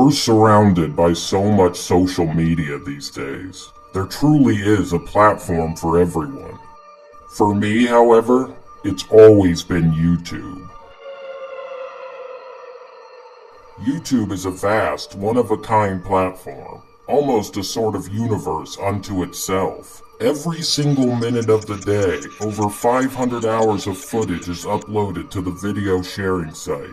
We're surrounded by so much social media these days. There truly is a platform for everyone. For me, however, it's always been YouTube. YouTube is a vast, one-of-a-kind platform, almost a sort of universe unto itself. Every single minute of the day, over 500 hours of footage is uploaded to the video sharing site.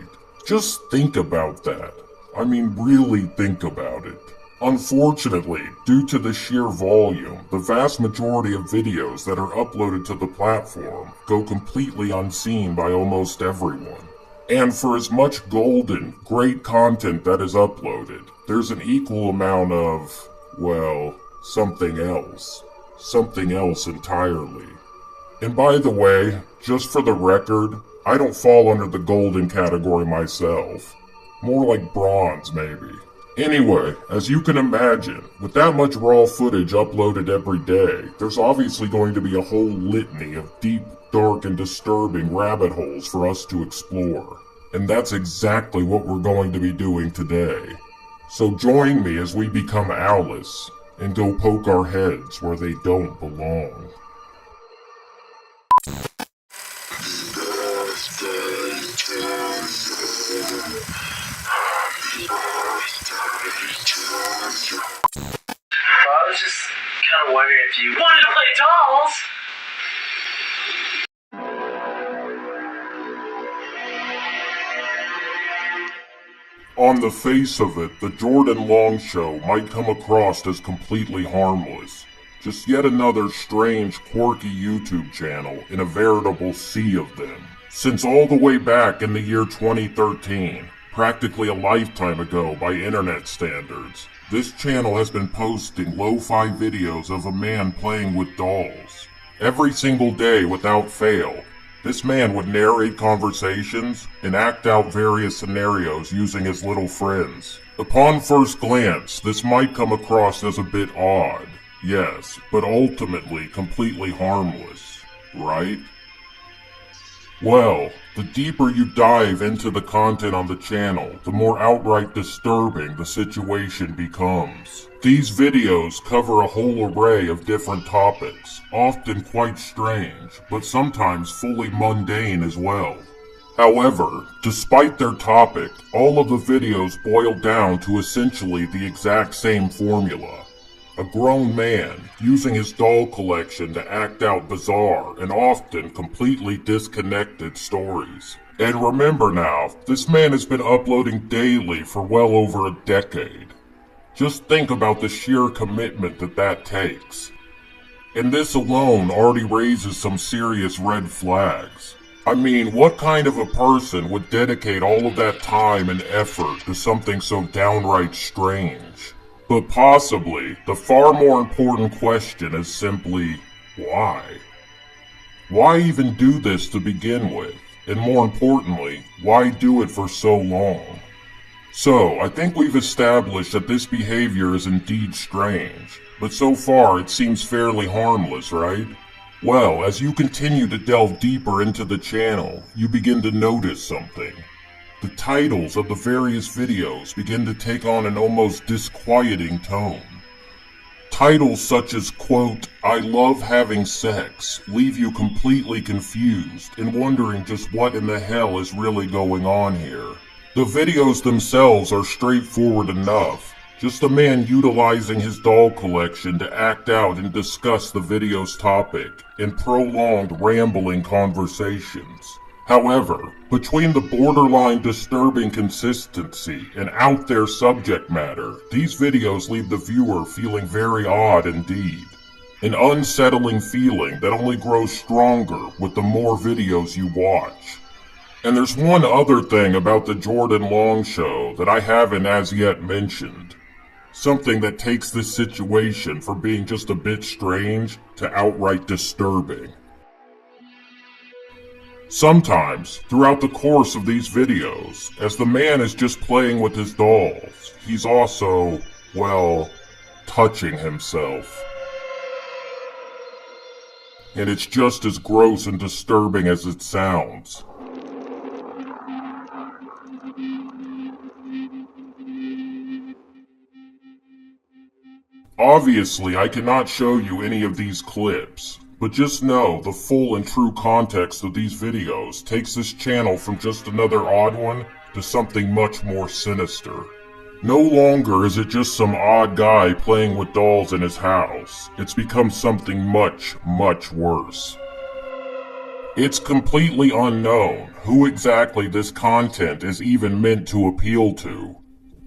Just think about that. I mean, really think about it. Unfortunately, due to the sheer volume, the vast majority of videos that are uploaded to the platform go completely unseen by almost everyone. And for as much golden, great content that is uploaded, there's an equal amount of, well, something else. Something else entirely. And by the way, just for the record, I don't fall under the golden category myself. More like bronze, maybe. Anyway, as you can imagine, with that much raw footage uploaded every day, there's obviously going to be a whole litany of deep, dark, and disturbing rabbit holes for us to explore. And that's exactly what we're going to be doing today. So join me as we become owlish and go poke our heads where they don't belong. I was just kind of wondering if you wanted to play dolls. On the face of it, the Jordan Long Show might come across as completely harmless. Just yet another strange, quirky YouTube channel in a veritable sea of them. Since all the way back in the year 2013, practically a lifetime ago by internet standards, this channel has been posting lo-fi videos of a man playing with dolls. Every single day without fail, this man would narrate conversations and act out various scenarios using his little friends. Upon first glance, this might come across as a bit odd, yes, but ultimately completely harmless, right? Well, the deeper you dive into the content on the channel, the more outright disturbing the situation becomes. These videos cover a whole array of different topics, often quite strange, but sometimes fully mundane as well. However, despite their topic, all of the videos boil down to essentially the exact same formula. A grown man using his doll collection to act out bizarre and often completely disconnected stories. And remember now, this man has been uploading daily for well over a decade. Just think about the sheer commitment that takes. And this alone already raises some serious red flags. I mean, what kind of a person would dedicate all of that time and effort to something so downright strange? But possibly, the far more important question is simply, why? Why even do this to begin with? And more importantly, why do it for so long? So, I think we've established that this behavior is indeed strange, but so far it seems fairly harmless, right? Well, as you continue to delve deeper into the channel, you begin to notice something. The titles of the various videos begin to take on an almost disquieting tone. Titles such as, quote, "I love having sex," leave you completely confused and wondering just what in the hell is really going on here. The videos themselves are straightforward enough, just a man utilizing his doll collection to act out and discuss the video's topic in prolonged, rambling conversations. However, between the borderline disturbing consistency and out there subject matter, these videos leave the viewer feeling very odd indeed. An unsettling feeling that only grows stronger with the more videos you watch. And there's one other thing about the Jordan Long Show that I haven't as yet mentioned. Something that takes this situation from being just a bit strange to outright disturbing. Sometimes, throughout the course of these videos, as the man is just playing with his dolls, he's also, well, touching himself. And it's just as gross and disturbing as it sounds. Obviously, I cannot show you any of these clips, but just know the full and true context of these videos takes this channel from just another odd one to something much more sinister. No longer is it just some odd guy playing with dolls in his house. It's become something much, much worse. It's completely unknown who exactly this content is even meant to appeal to.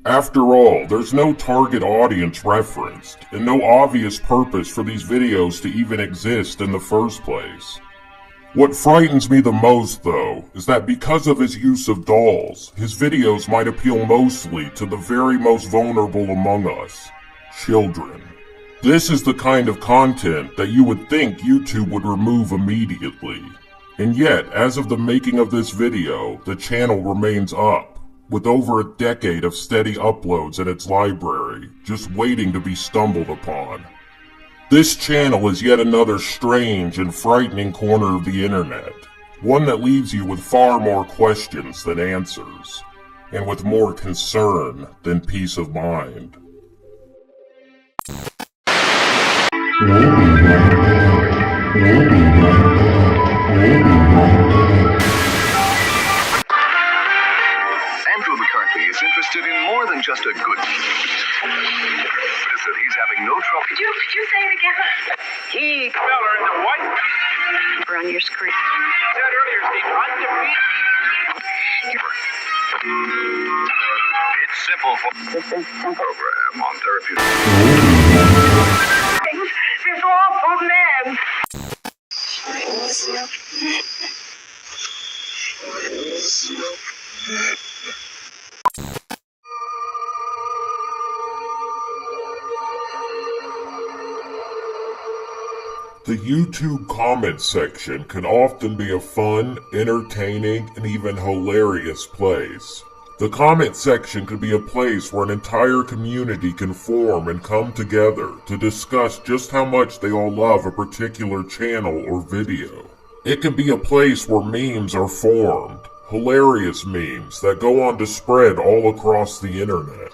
After all, there's no target audience referenced, and no obvious purpose for these videos to even exist in the first place. What frightens me the most, though, is that because of his use of dolls, his videos might appeal mostly to the very most vulnerable among us, children. This is the kind of content that you would think YouTube would remove immediately. And yet, as of the making of this video, the channel remains up, with over a decade of steady uploads in its library, just waiting to be stumbled upon. This channel is yet another strange and frightening corner of the internet, one that leaves you with far more questions than answers, and with more concern than peace of mind. Andrew McCarthy is interested in more than just a good Listen, he's having no trouble. Could you say it again? He feller in the white. On your screen. Said earlier, Steve, right It's simple for program on therapeutic. This awful man. The YouTube comments section can often be a fun, entertaining, and even hilarious place. The comment section could be a place where an entire community can form and come together to discuss just how much they all love a particular channel or video. It can be a place where memes are formed, hilarious memes that go on to spread all across the internet.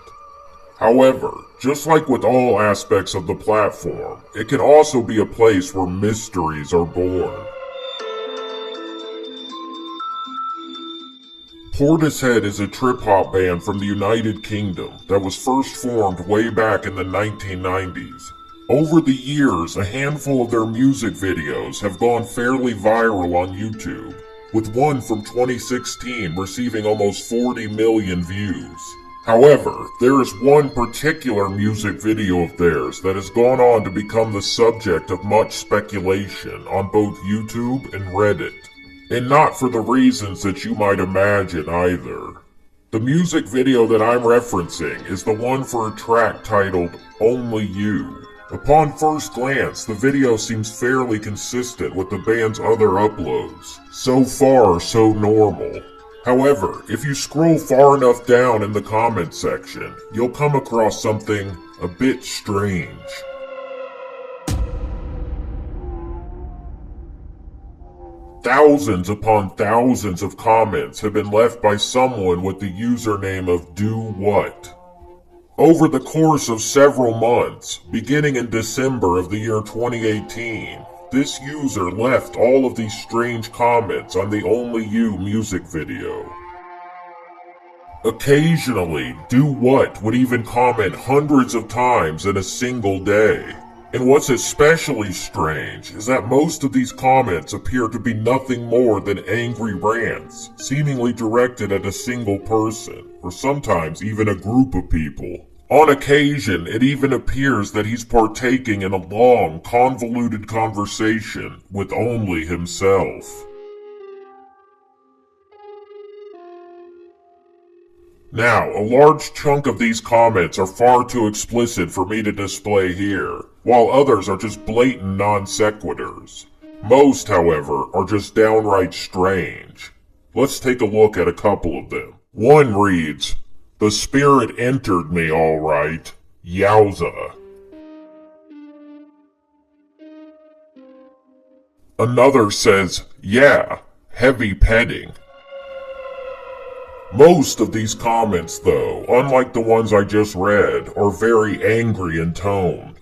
However, just like with all aspects of the platform, it can also be a place where mysteries are born. Portishead is a trip-hop band from the United Kingdom that was first formed way back in the 1990s. Over the years, a handful of their music videos have gone fairly viral on YouTube, with one from 2016 receiving almost 40 million views. However, there is one particular music video of theirs that has gone on to become the subject of much speculation on both YouTube and Reddit. And not for the reasons that you might imagine either. The music video that I'm referencing is the one for a track titled Only You. Upon first glance, the video seems fairly consistent with the band's other uploads. So far, so normal. However, if you scroll far enough down in the comments section, you'll come across something a bit strange. Thousands upon thousands of comments have been left by someone with the username of Do What. Over the course of several months, beginning in December of the year 2018, this user left all of these strange comments on the Only You music video. Occasionally, Do What would even comment hundreds of times in a single day. And what's especially strange is that most of these comments appear to be nothing more than angry rants, seemingly directed at a single person, or sometimes even a group of people. On occasion, it even appears that he's partaking in a long, convoluted conversation with only himself. Now, a large chunk of these comments are far too explicit for me to display here, while others are just blatant non sequiturs. Most, however, are just downright strange. Let's take a look at a couple of them. One reads, "The spirit entered me all right. Yowza." Another says, "Yeah, heavy petting." Most of these comments, though, unlike the ones I just read, are very angry in tone.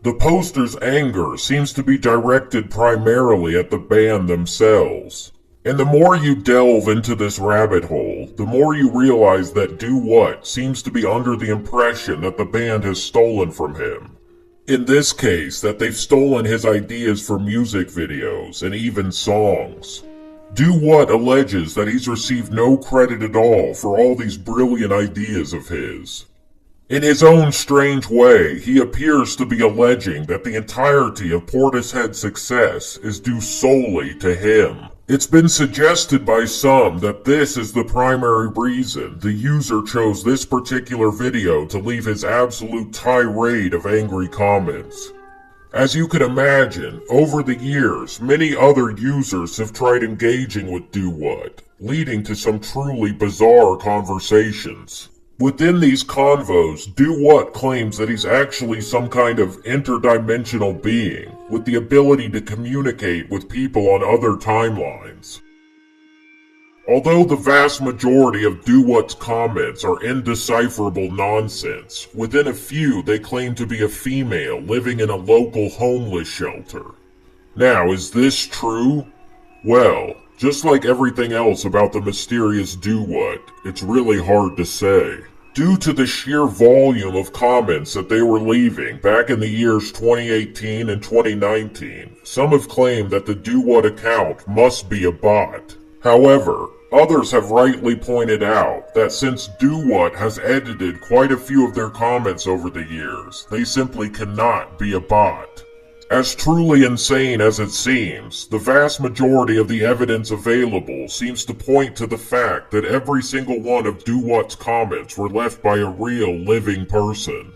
The poster's anger seems to be directed primarily at the band themselves. And the more you delve into this rabbit hole, the more you realize that Do What seems to be under the impression that the band has stolen from him. In this case, that they've stolen his ideas for music videos and even songs. Do What alleges that he's received no credit at all for all these brilliant ideas of his. In his own strange way, he appears to be alleging that the entirety of Portishead's success is due solely to him. It's been suggested by some that this is the primary reason the user chose this particular video to leave his absolute tirade of angry comments. As you can imagine, over the years, many other users have tried engaging with Do What, leading to some truly bizarre conversations. Within these convos, Do What claims that he's actually some kind of interdimensional being, with the ability to communicate with people on other timelines. Although the vast majority of Do What's comments are indecipherable nonsense, within a few they claim to be a female living in a local homeless shelter. Now, is this true? Well, just like everything else about the mysterious Do What, it's really hard to say. Due to the sheer volume of comments that they were leaving back in the years 2018 and 2019, some have claimed that the Do What account must be a bot. However, others have rightly pointed out that since Do What has edited quite a few of their comments over the years, they simply cannot be a bot. As truly insane as it seems, the vast majority of the evidence available seems to point to the fact that every single one of Do What's comments were left by a real living person.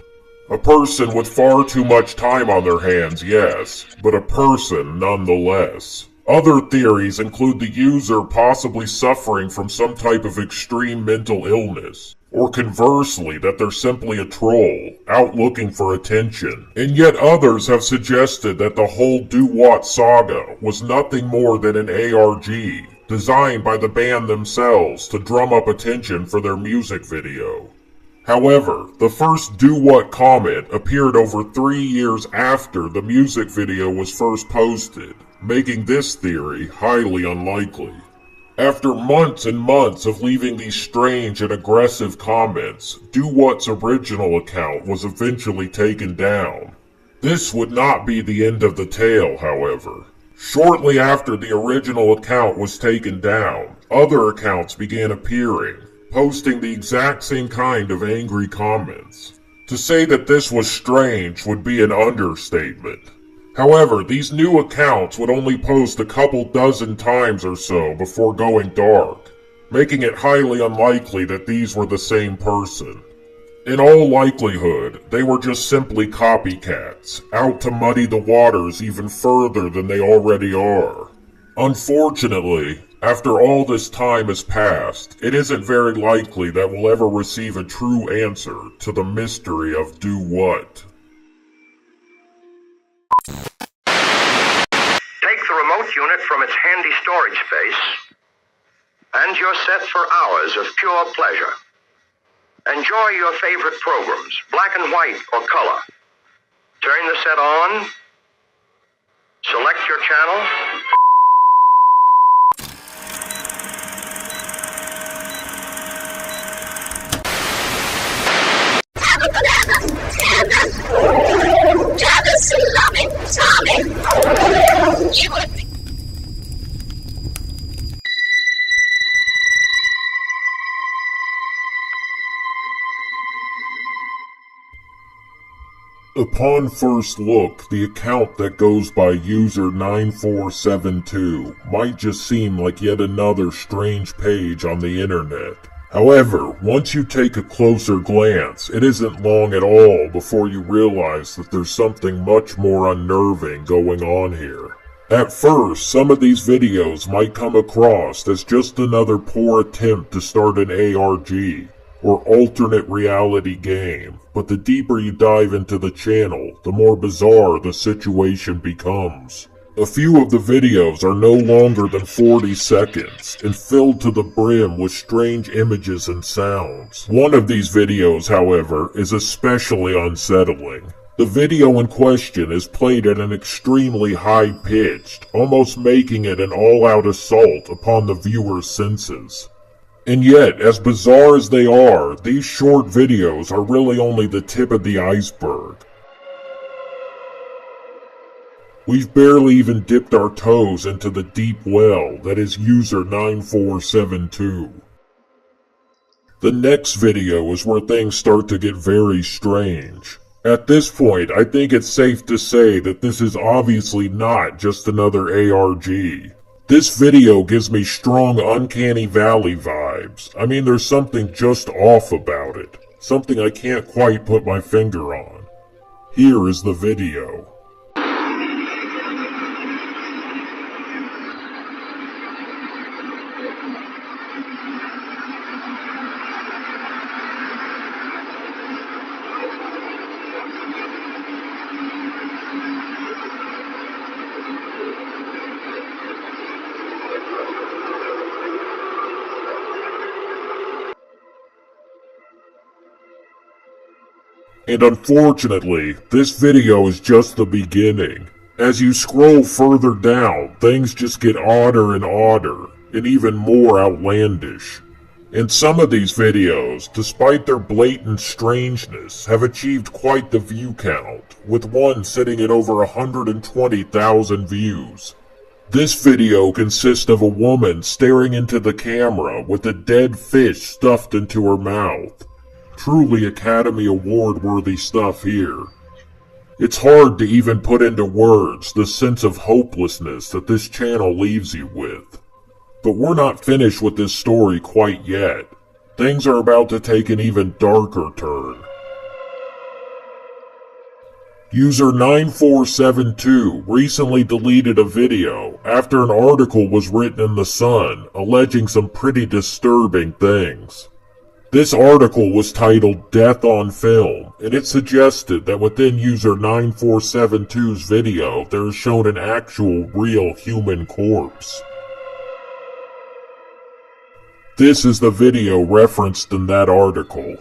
A person with far too much time on their hands, yes, but a person nonetheless. Other theories include the user possibly suffering from some type of extreme mental illness, or conversely that they're simply a troll, out looking for attention. And yet others have suggested that the whole Do What saga was nothing more than an ARG, designed by the band themselves to drum up attention for their music video. However, the first Do What comment appeared over 3 years after the music video was first posted, making this theory highly unlikely. After months and months of leaving these strange and aggressive comments, Do What's original account was eventually taken down. This would not be the end of the tale, however. Shortly after the original account was taken down, other accounts began appearing, posting the exact same kind of angry comments. To say that this was strange would be an understatement. However, these new accounts would only post a couple dozen times or so before going dark, making it highly unlikely that these were the same person. In all likelihood, they were just simply copycats, out to muddy the waters even further than they already are. Unfortunately, after all this time has passed, it isn't very likely that we'll ever receive a true answer to the mystery of Do What. Take the remote unit from its handy storage space, and you're set for hours of pure pleasure. Enjoy your favorite programs, black and white or color. Turn the set on, select your channel, Upon first look, the account that goes by user 9472 might just seem like yet another strange page on the internet. However, once you take a closer glance, it isn't long at all before you realize that there's something much more unnerving going on here. At first, some of these videos might come across as just another poor attempt to start an ARG, or alternate reality game, but the deeper you dive into the channel, the more bizarre the situation becomes. A few of the videos are no longer than 40 seconds, and filled to the brim with strange images and sounds. One of these videos, however, is especially unsettling. The video in question is played at an extremely high pitch, almost making it an all-out assault upon the viewer's senses. And yet, as bizarre as they are, these short videos are really only the tip of the iceberg. We've barely even dipped our toes into the deep well that is user 9472. The next video is where things start to get very strange. At this point, I think it's safe to say that this is obviously not just another ARG. This video gives me strong Uncanny Valley vibes. I mean, there's something just off about it. Something I can't quite put my finger on. Here is the video. And unfortunately, this video is just the beginning. As you scroll further down, things just get odder and odder, and even more outlandish. And some of these videos, despite their blatant strangeness, have achieved quite the view count, with one sitting at over 120,000 views. This video consists of a woman staring into the camera with a dead fish stuffed into her mouth. Truly Academy Award-worthy stuff here. It's hard to even put into words the sense of hopelessness that this channel leaves you with. But we're not finished with this story quite yet. Things are about to take an even darker turn. User 9472 recently deleted a video after an article was written in The Sun alleging some pretty disturbing things. This article was titled Death on Film, and it suggested that within user 9472's video there is shown an actual real human corpse. This is the video referenced in that article.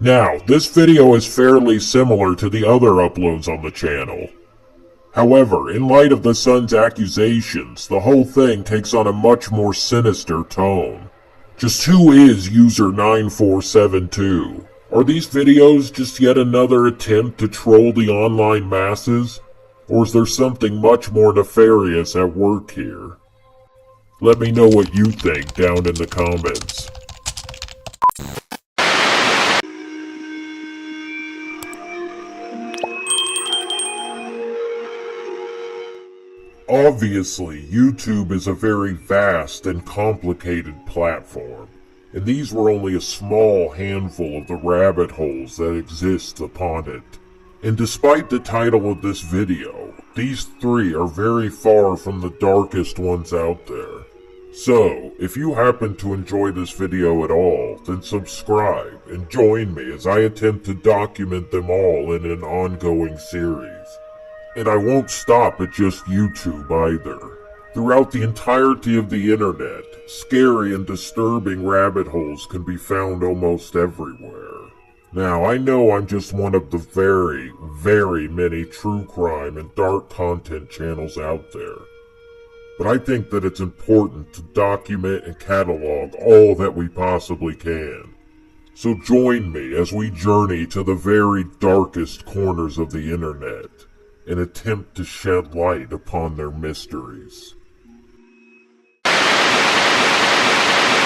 Now, this video is fairly similar to the other uploads on the channel. However, in light of the Sun's accusations, the whole thing takes on a much more sinister tone. Just who is user 9472? Are these videos just yet another attempt to troll the online masses? Or is there something much more nefarious at work here? Let me know what you think down in the comments. Obviously, YouTube is a very vast and complicated platform, and these were only a small handful of the rabbit holes that exist upon it. And despite the title of this video, these three are very far from the darkest ones out there. So, if you happen to enjoy this video at all, then subscribe and join me as I attempt to document them all in an ongoing series. And I won't stop at just YouTube either. Throughout the entirety of the internet, scary and disturbing rabbit holes can be found almost everywhere. Now, I know I'm just one of the very, very many true crime and dark content channels out there. But I think that it's important to document and catalog all that we possibly can. So join me as we journey to the very darkest corners of the internet and attempt to shed light upon their mysteries.